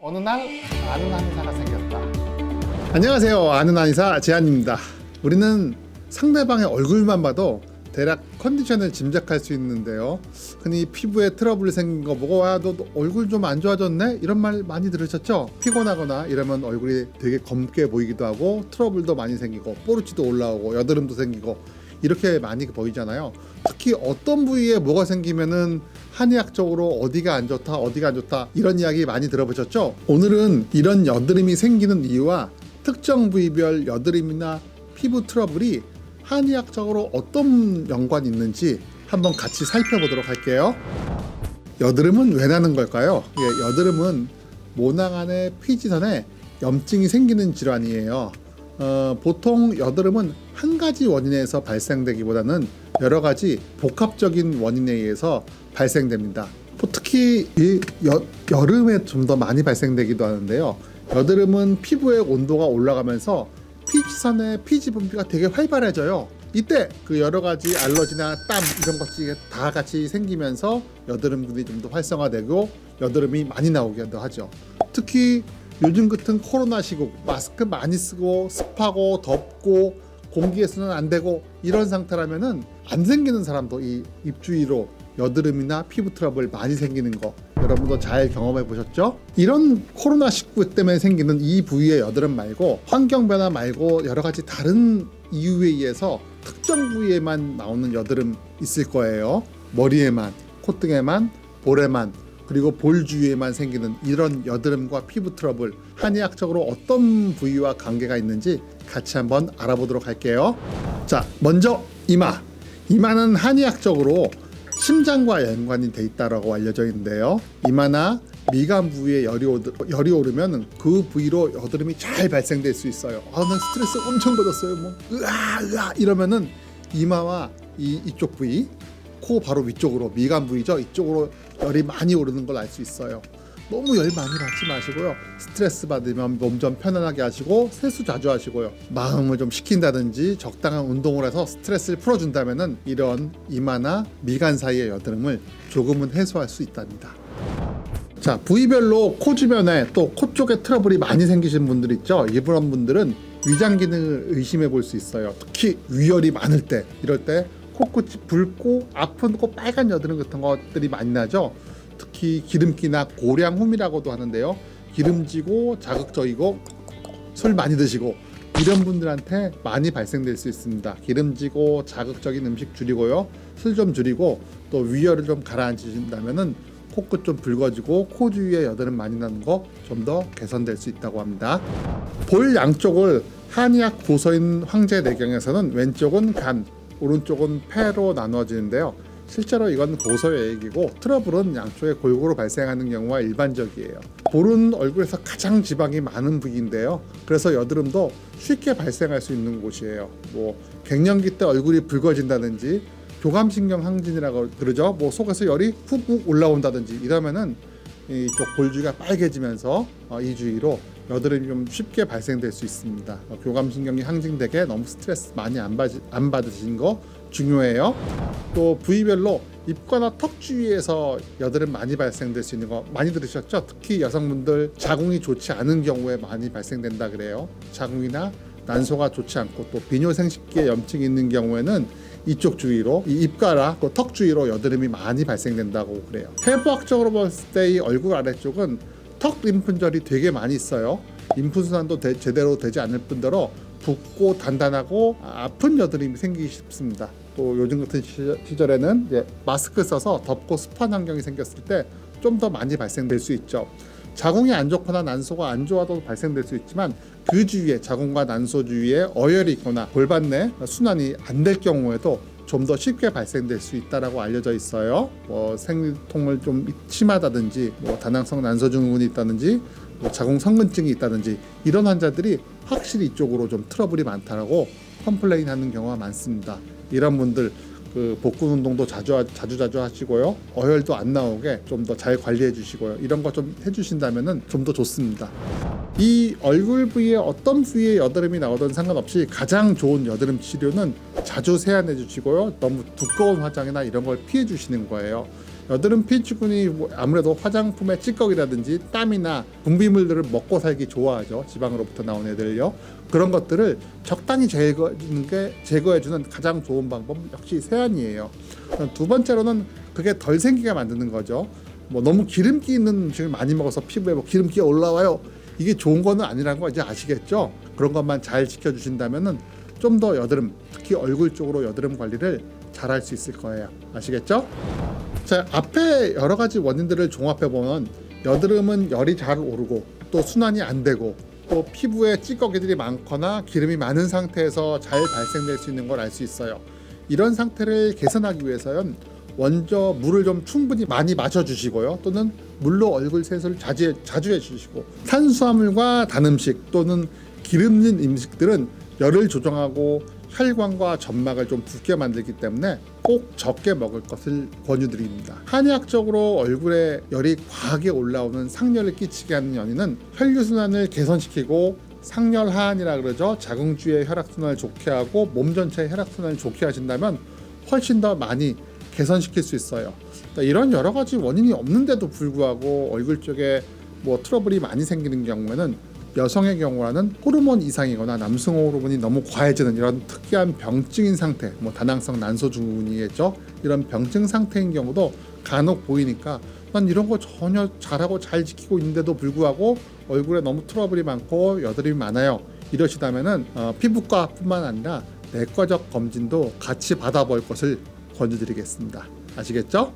어느 날 아는 한의사가 생겼다. 안녕하세요. 아는 한의사 재한입니다. 우리는 상대방의 얼굴만 봐도 대략 컨디션을 짐작할 수 있는데요. 흔히 피부에 트러블이 생긴 거 보고 너 얼굴 좀 안 좋아졌네? 이런 말 많이 들으셨죠? 피곤하거나 이러면 얼굴이 되게 검게 보이기도 하고 트러블도 많이 생기고 뽀루치도 올라오고 여드름도 생기고 이렇게 많이 보이잖아요. 특히 어떤 부위에 뭐가 생기면은 한의학적으로 어디가 안 좋다 이런 이야기 많이 들어보셨죠? 오늘은 이런 여드름이 생기는 이유와 특정 부위별 여드름이나 피부 트러블이 한의학적으로 어떤 연관이 있는지 한번 같이 살펴보도록 할게요. 여드름은 왜 나는 걸까요? 여드름은 모낭 안의 피지선에 염증이 생기는 질환이에요. 보통 여드름은 한 가지 원인에서 발생되기보다는 여러 가지 복합적인 원인에 의해서 발생됩니다. 특히 여름에 좀 더 많이 발생되기도 하는데요. 여드름은 피부의 온도가 올라가면서 피지선의 피지 분비가 되게 활발해져요. 이때 그 여러 가지 알러지나 땀 이런 것들이 다 같이 생기면서 여드름들이 좀 더 활성화되고 여드름이 많이 나오기도 하죠. 특히 요즘 같은 코로나 시국 마스크 많이 쓰고 습하고 덥고 공기에서는 안 되고 이런 상태라면은 안 생기는 사람도 이 입주위로 여드름이나 피부 트러블 많이 생기는 거 여러분도 잘 경험해 보셨죠? 이런 코로나19 때문에 생기는 이 부위의 여드름 말고 환경 변화 말고 여러 가지 다른 이유에 의해서 특정 부위에만 나오는 여드름 있을 거예요. 머리에만, 콧등에만, 볼에만 그리고 볼 주위에만 생기는 이런 여드름과 피부 트러블 한의학적으로 어떤 부위와 관계가 있는지 같이 한번 알아보도록 할게요. 자, 먼저 이마는 한의학적으로 심장과 연관이 돼 있다고 알려져 있는데요. 이마나 미간 부위에 열이 오르면 그 부위로 여드름이 잘 발생될 수 있어요. 난 스트레스 엄청 받았어요. 으아 이러면은 이마와 이쪽 부위, 코 바로 위쪽으로 미간 부위죠. 이쪽으로 열이 많이 오르는 걸 알 수 있어요. 너무 열 많이 받지 마시고요. 스트레스 받으면 몸 좀 편안하게 하시고 세수 자주 하시고요. 마음을 좀 식힌다든지 적당한 운동을 해서 스트레스를 풀어준다면은 이런 이마나 미간 사이의 여드름을 조금은 해소할 수 있답니다. 자, 부위별로 코 주변에 또 코 쪽에 트러블이 많이 생기신 분들 있죠. 이런 분들은 위장 기능을 의심해 볼 수 있어요. 특히 위열이 많을 때 이럴 때 코끝이 붉고 아픈 코 빨간 여드름 같은 것들이 많이 나죠. 특히 기름기나 고량홈이라고도 하는데요. 기름지고 자극적이고 술 많이 드시고 이런 분들한테 많이 발생될 수 있습니다. 기름지고 자극적인 음식 줄이고요. 술 좀 줄이고 또 위열을 좀 가라앉히신다면은 코끝 좀 붉어지고 코 주위에 여드름 많이 나는 거 좀 더 개선될 수 있다고 합니다. 볼 양쪽을 한의학 고서인 황제내경에서는 왼쪽은 간, 오른쪽은 폐로 나눠지는데요. 실제로 이건 고서의 얘기고 트러블은 양쪽에 골고루 발생하는 경우가 일반적이에요. 볼은 얼굴에서 가장 지방이 많은 부위인데요. 그래서 여드름도 쉽게 발생할 수 있는 곳이에요. 갱년기 때 얼굴이 붉어진다든지 교감신경 항진이라고 그러죠. 속에서 열이 훅훅 올라온다든지 이러면은 이쪽 볼 주위가 빨개지면서 이 주위로 여드름이 좀 쉽게 발생될 수 있습니다. 교감신경이 항진되게 너무 스트레스 많이 안 받으신 거 중요해요. 또 부위별로 입과나 턱 주위에서 여드름 많이 발생될 수 있는 거 많이 들으셨죠? 특히 여성분들 자궁이 좋지 않은 경우에 많이 발생된다 그래요. 자궁이나 난소가 좋지 않고 또 비뇨생식기에 염증이 있는 경우에는 이쪽 주위로 이 입가라 턱 주위로 여드름이 많이 발생된다고 그래요. 해부학적으로 봤을 때 이 얼굴 아래쪽은 턱 림프절이 되게 많이 있어요. 림프순환도 제대로 되지 않을 뿐더러 붓고 단단하고 아픈 여드름이 생기기 쉽습니다. 또 요즘 같은 시절에는 이제 마스크 써서 덥고 습한 환경이 생겼을 때 좀 더 많이 발생될 수 있죠. 자궁이 안 좋거나 난소가 안 좋아도 발생될 수 있지만 그 주위에 자궁과 난소 주위에 어혈이 있거나 골반 내 순환이 안 될 경우에도 좀 더 쉽게 발생될 수 있다라고 알려져 있어요. 생리통을 좀 심하다든지 다낭성 난소증후군이 있다든지 자궁 성근증이 있다든지 이런 환자들이 확실히 이쪽으로 좀 트러블이 많다라고 컴플레인 하는 경우가 많습니다. 이런 분들 복근 운동도 자주 하시고요. 어혈도 안 나오게 좀 더 잘 관리해 주시고요. 이런 거 좀 해주신다면은 좀 더 좋습니다. 이 얼굴 부위에 어떤 부위에 여드름이 나오든 상관없이 가장 좋은 여드름 치료는 자주 세안해 주시고요. 너무 두꺼운 화장이나 이런 걸 피해 주시는 거예요. 여드름 피지군이 아무래도 화장품의 찌꺼기라든지 땀이나 분비물들을 먹고 살기 좋아하죠. 지방으로부터 나온 애들요. 그런 것들을 적당히 제거해주는 가장 좋은 방법 역시 세안이에요. 두 번째로는 그게 덜 생기게 만드는 거죠. 너무 기름기 있는 음식을 많이 먹어서 피부에 기름기가 올라와요. 이게 좋은 거는 아니라는 거 이제 아시겠죠? 그런 것만 잘 지켜주신다면은 좀 더 여드름, 특히 얼굴 쪽으로 여드름 관리를 잘 할 수 있을 거예요. 아시겠죠? 자, 앞에 여러 가지 원인들을 종합해 보면 여드름은 열이 잘 오르고 또 순환이 안 되고 또 피부에 찌꺼기들이 많거나 기름이 많은 상태에서 잘 발생될 수 있는 걸 알 수 있어요. 이런 상태를 개선하기 위해서는 먼저 물을 좀 충분히 많이 마셔주시고요. 또는 물로 얼굴 세수를 자주 해주시고, 탄수화물과 단 음식 또는 기름진 음식들은 열을 조정하고 혈관과 점막을 좀 붓게 만들기 때문에 꼭 적게 먹을 것을 권유드립니다. 한의학적으로 얼굴에 열이 과하게 올라오는 상열을 끼치게 하는 연인은 혈류순환을 개선시키고 상열하한이라 그러죠. 자궁주의 혈액순환을 좋게 하고 몸 전체의 혈액순환을 좋게 하신다면 훨씬 더 많이 개선시킬 수 있어요. 이런 여러 가지 원인이 없는데도 불구하고 얼굴 쪽에 트러블이 많이 생기는 경우에는 여성의 경우라는 호르몬 이상이거나 남성 호르몬이 너무 과해지는 이런 특이한 병증인 상태, 다낭성 난소증후군이겠죠. 이런 병증 상태인 경우도 간혹 보이니까 난 이런 거 전혀 잘하고 잘 지키고 있는데도 불구하고 얼굴에 너무 트러블이 많고 여드름이 많아요. 이러시다면은 피부과뿐만 아니라 내과적 검진도 같이 받아볼 것을 권유드리겠습니다. 아시겠죠?